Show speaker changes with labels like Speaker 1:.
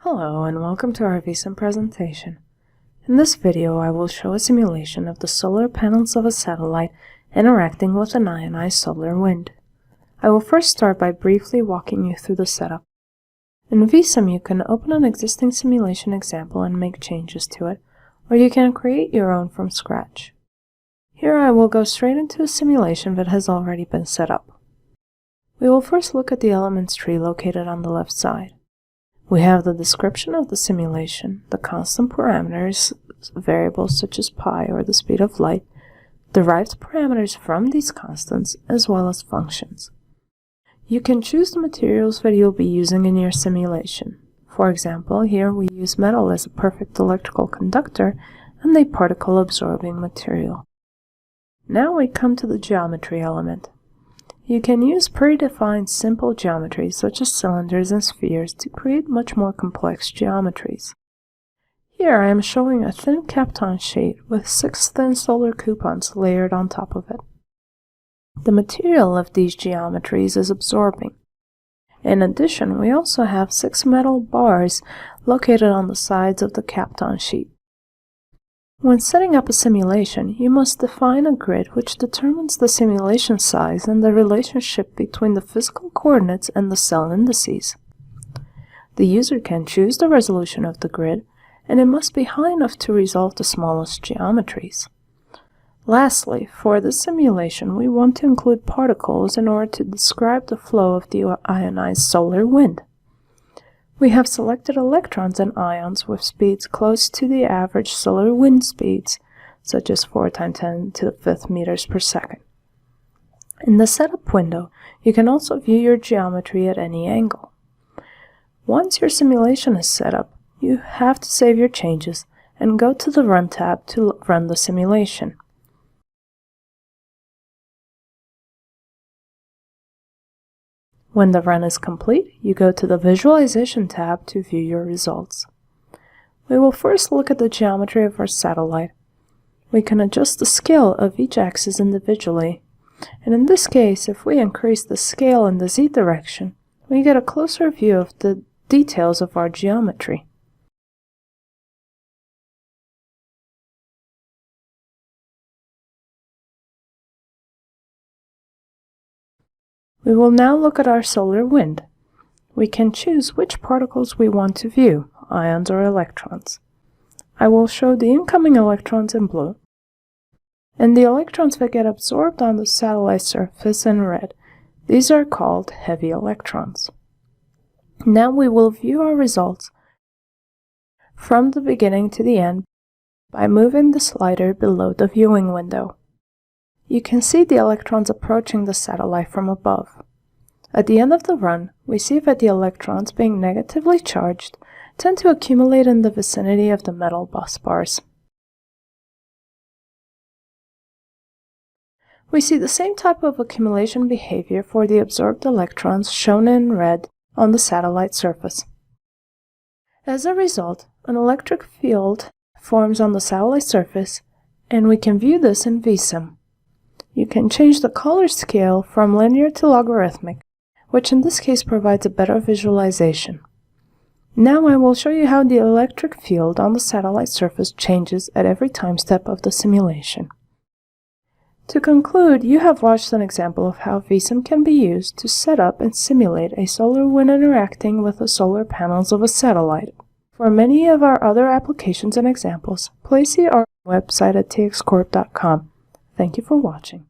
Speaker 1: Hello and welcome to our VSim presentation. In this video I will show a simulation of the solar panels of a satellite interacting with an ionized solar wind. I will first start by briefly walking you through the setup. In VSim you can open an existing simulation example and make changes to it, or you can create your own from scratch. Here I will go straight into a simulation that has already been set up. We will first look at the elements tree located on the left side. We have the description of the simulation, the constant parameters, variables such as pi or the speed of light, derived parameters from these constants, as well as functions. You can choose the materials that you'll be using in your simulation. For example, here we use metal as a perfect electrical conductor and a particle-absorbing material. Now we come to the geometry element. You can use predefined simple geometries such as cylinders and spheres to create much more complex geometries. Here I am showing a thin Kapton sheet with 6 thin solar coupons layered on top of it. The material of these geometries is absorbing. In addition, we also have 6 metal bars located on the sides of the Kapton sheet. When setting up a simulation, you must define a grid which determines the simulation size and the relationship between the physical coordinates and the cell indices. The user can choose the resolution of the grid, and it must be high enough to resolve the smallest geometries. Lastly, for this simulation, we want to include particles in order to describe the flow of the ionized solar wind. We have selected electrons and ions with speeds close to the average solar wind speeds, such as 4 times 10 to the 5th meters per second. In the setup window, you can also view your geometry at any angle. Once your simulation is set up, you have to save your changes and go to the Run tab to run the simulation. When the run is complete, you go to the Visualization tab to view your results. We will first look at the geometry of our satellite. We can adjust the scale of each axis individually, and in this case, if we increase the scale in the Z direction, we get a closer view of the details of our geometry. We will now look at our solar wind. We can choose which particles we want to view, ions or electrons. I will show the incoming electrons in blue, and the electrons that get absorbed on the satellite surface in red. These are called heavy electrons. Now we will view our results from the beginning to the end by moving the slider below the viewing window. You can see the electrons approaching the satellite from above. At the end of the run, we see that the electrons, being negatively charged, tend to accumulate in the vicinity of the metal bus bars. We see the same type of accumulation behavior for the absorbed electrons shown in red on the satellite surface. As a result, an electric field forms on the satellite surface, and we can view this in VSim. You can change the color scale from linear to logarithmic, which in this case provides a better visualization. Now I will show you how the electric field on the satellite surface changes at every time step of the simulation. To conclude, you have watched an example of how VSim can be used to set up and simulate a solar wind interacting with the solar panels of a satellite. For many of our other applications and examples, please see our website at txcorp.com. Thank you for watching.